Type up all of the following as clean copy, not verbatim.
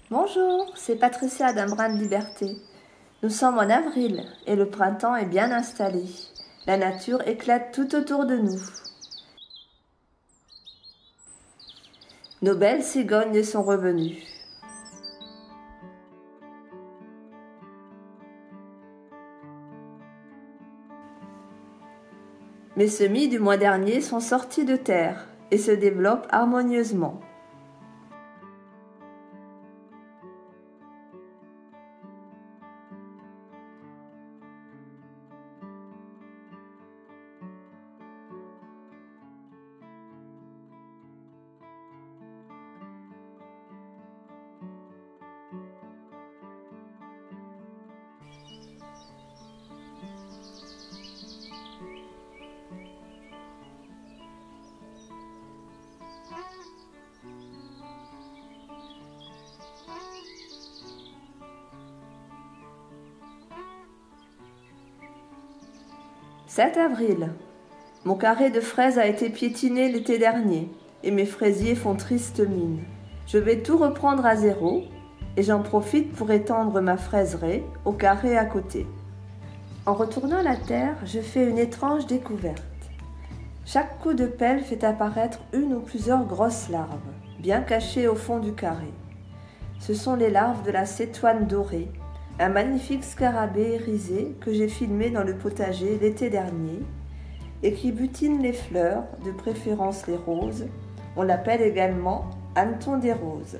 Bonjour, c'est Patricia d'un Brin de Liberté. Nous sommes en avril et le printemps est bien installé. La nature éclate tout autour de nous. Nos belles cigognes sont revenues. Mes semis du mois dernier sont sortis de terre et se développent harmonieusement. « 7 avril. Mon carré de fraises a été piétiné l'été dernier et mes fraisiers font triste mine. Je vais tout reprendre à zéro et j'en profite pour étendre ma fraiseraie au carré à côté. En retournant la terre, je fais une étrange découverte. Chaque coup de pelle fait apparaître une ou plusieurs grosses larves, bien cachées au fond du carré. Ce sont les larves de la cétoine dorée, un magnifique scarabée irisé que j'ai filmé dans le potager l'été dernier et qui butine les fleurs, de préférence les roses. On l'appelle également hanneton des roses.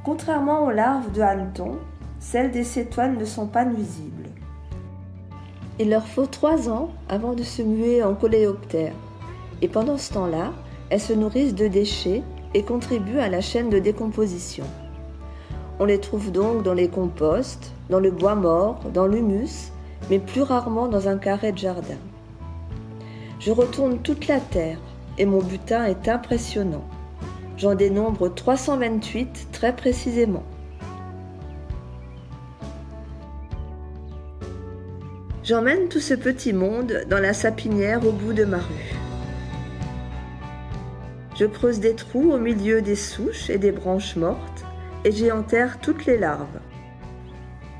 Contrairement aux larves de hanneton, celles des cétoines ne sont pas nuisibles. Il leur faut 3 ans avant de se muer en coléoptères et pendant ce temps-là, elles se nourrissent de déchets et contribuent à la chaîne de décomposition. On les trouve donc dans les composts, dans le bois mort, dans l'humus, mais plus rarement dans un carré de jardin. Je retourne toute la terre et mon butin est impressionnant. J'en dénombre 328 très précisément. J'emmène tout ce petit monde dans la sapinière au bout de ma rue. Je creuse des trous au milieu des souches et des branches mortes et j'y enterre toutes les larves.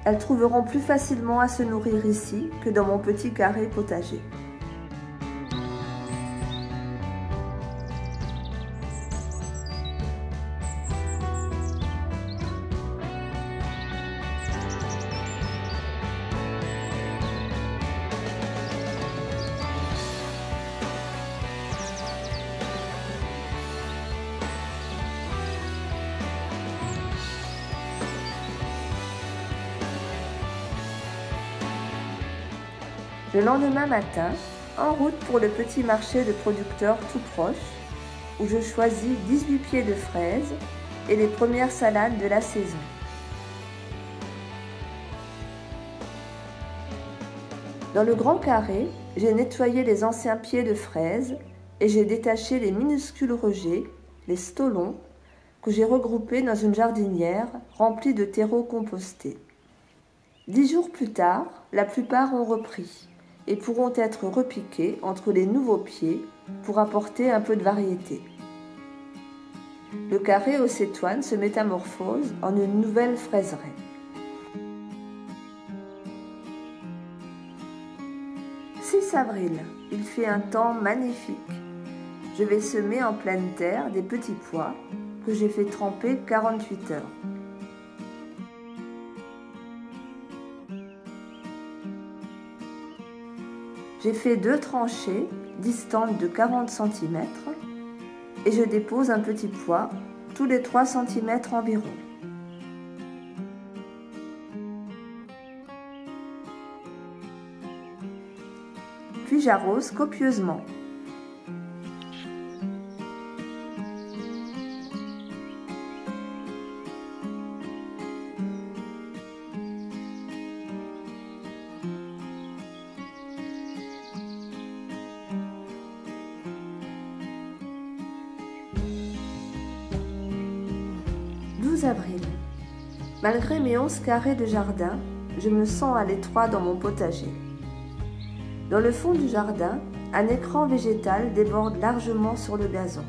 Elles trouveront plus facilement à se nourrir ici que dans mon petit carré potager. Le lendemain matin, en route pour le petit marché de producteurs tout proche, où je choisis 18 pieds de fraises et les premières salades de la saison. Dans le grand carré, j'ai nettoyé les anciens pieds de fraises et j'ai détaché les minuscules rejets, les stolons, que j'ai regroupés dans une jardinière remplie de terreau composté. 10 jours plus tard, la plupart ont repris et pourront être repiqués entre les nouveaux pieds pour apporter un peu de variété. Le carré aux cétoines se métamorphose en une nouvelle fraiseraie. « 6 avril, il fait un temps magnifique. Je vais semer en pleine terre des petits pois que j'ai fait tremper 48 heures. J'ai fait 2 tranchées distantes de 40 cm et je dépose un petit pois tous les 3 cm environ. Puis j'arrose copieusement. « 12 avril. Malgré mes 11 carrés de jardin, je me sens à l'étroit dans mon potager. Dans le fond du jardin, un écran végétal déborde largement sur le gazon.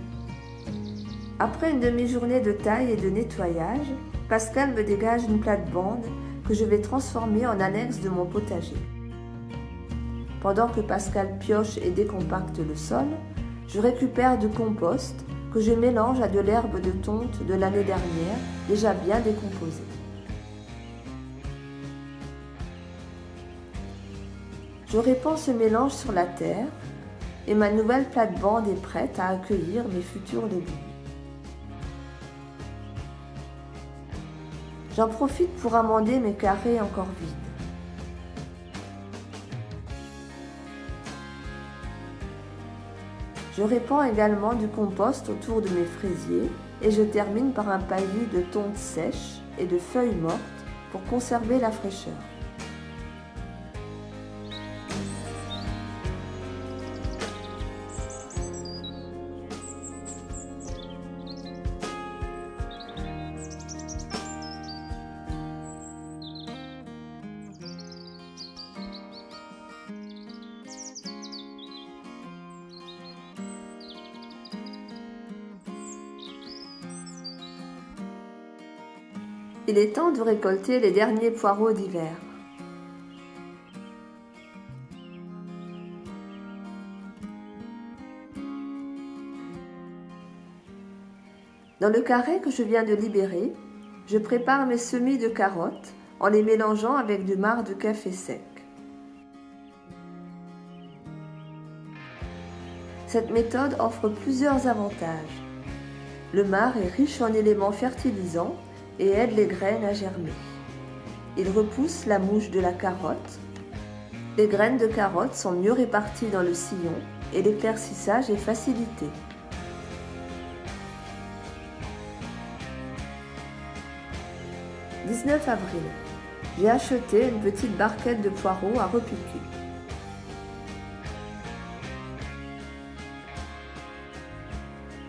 Après une demi-journée de taille et de nettoyage, Pascal me dégage une plate-bande que je vais transformer en annexe de mon potager. Pendant que Pascal pioche et décompacte le sol, je récupère du compost que je mélange à de l'herbe de tonte de l'année dernière, déjà bien décomposée. Je répands ce mélange sur la terre et ma nouvelle plate-bande est prête à accueillir mes futurs légumes. J'en profite pour amender mes carrés encore vides. Je répands également du compost autour de mes fraisiers et je termine par un paillis de tonte sèche et de feuilles mortes pour conserver la fraîcheur. Il est temps de récolter les derniers poireaux d'hiver. Dans le carré que je viens de libérer, je prépare mes semis de carottes en les mélangeant avec du marc de café sec. Cette méthode offre plusieurs avantages. Le marc est riche en éléments fertilisants et aide les graines à germer. Il repousse la mouche de la carotte. Les graines de carotte sont mieux réparties dans le sillon et l'éclaircissage est facilité. « 19 avril. J'ai acheté une petite barquette de poireaux à repiquer.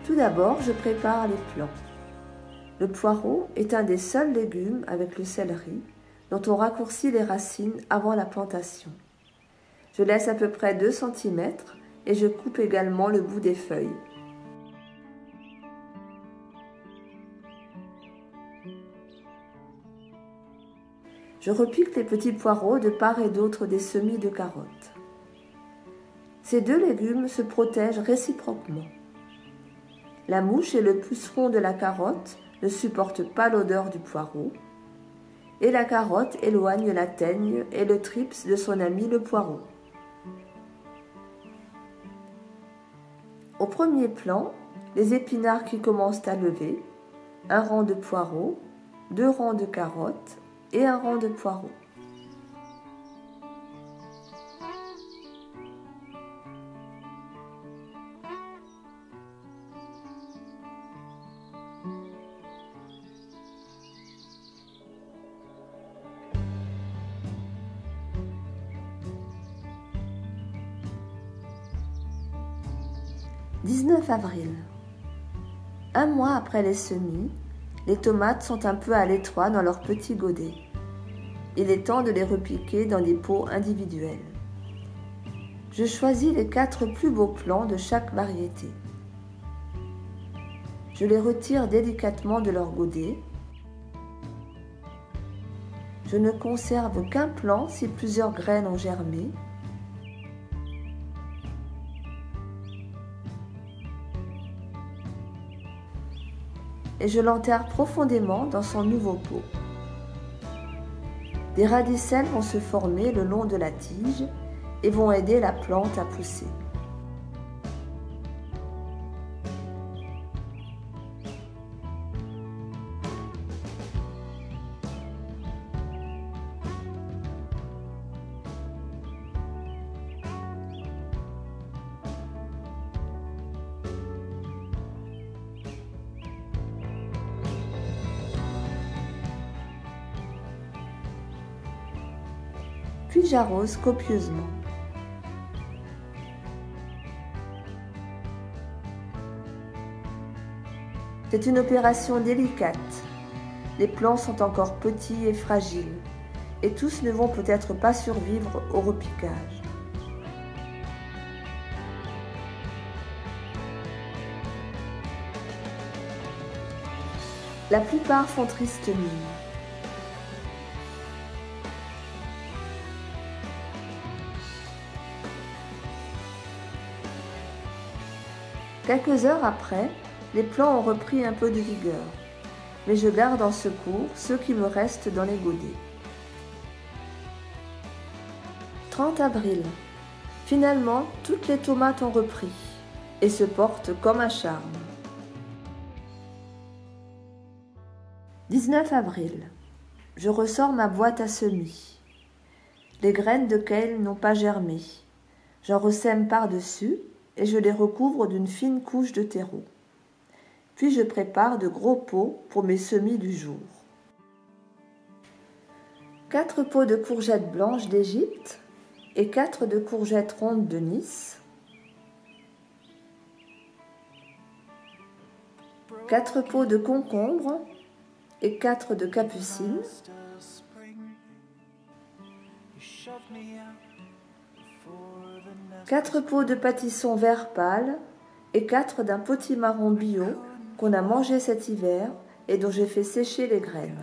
Tout d'abord, je prépare les plants. Le poireau est un des seuls légumes avec le céleri dont on raccourcit les racines avant la plantation. Je laisse à peu près 2 cm et je coupe également le bout des feuilles. Je repique les petits poireaux de part et d'autre des semis de carottes. Ces deux légumes se protègent réciproquement. La mouche et le puceron de la carotte ne supportent pas l'odeur du poireau, et la carotte éloigne la teigne et le trips de son ami le poireau. Au premier plan, les épinards qui commencent à lever, un rang de poireaux, 2 rangs de carottes et un rang de poireaux. « 19 avril. Un mois après les semis, les tomates sont un peu à l'étroit dans leurs petits godets. Il est temps de les repiquer dans des pots individuels. Je choisis les 4 plus beaux plants de chaque variété. Je les retire délicatement de leur godet. Je ne conserve qu'un plant si plusieurs graines ont germé. Et je l'enterre profondément dans son nouveau pot. Des radicelles vont se former le long de la tige et vont aider la plante à pousser. Puis j'arrose copieusement. C'est une opération délicate. Les plants sont encore petits et fragiles, et tous ne vont peut-être pas survivre au repiquage. La plupart font triste mine. Quelques heures après, les plants ont repris un peu de vigueur, mais je garde en secours ceux qui me restent dans les godets. 30 avril. Finalement, toutes les tomates ont repris et se portent comme un charme. 19 avril. Je ressors ma boîte à semis. Les graines de kale n'ont pas germé. J'en ressème par-dessus et je les recouvre d'une fine couche de terreau. Puis je prépare de gros pots pour mes semis du jour. 4 pots de courgettes blanches d'Égypte et 4 de courgettes rondes de Nice. 4 pots de concombres et 4 de capucines. 4 pots de pâtisson vert pâle et 4 d'un potimarron bio qu'on a mangé cet hiver et dont j'ai fait sécher les graines.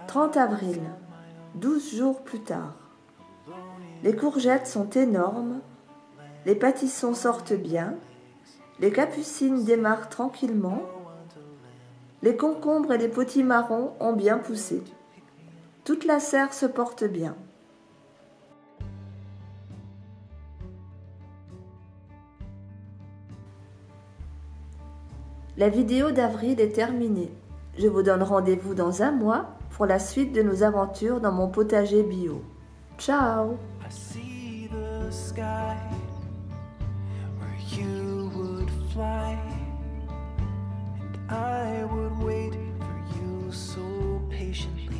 30 avril, 12 jours plus tard. Les courgettes sont énormes, les pâtissons sortent bien, les capucines démarrent tranquillement, les concombres et les potimarrons ont bien poussé. Toute la serre se porte bien. La vidéo d'avril est terminée. Je vous donne rendez-vous dans un mois pour la suite de nos aventures dans mon potager bio. Ciao! I would wait for you so patiently.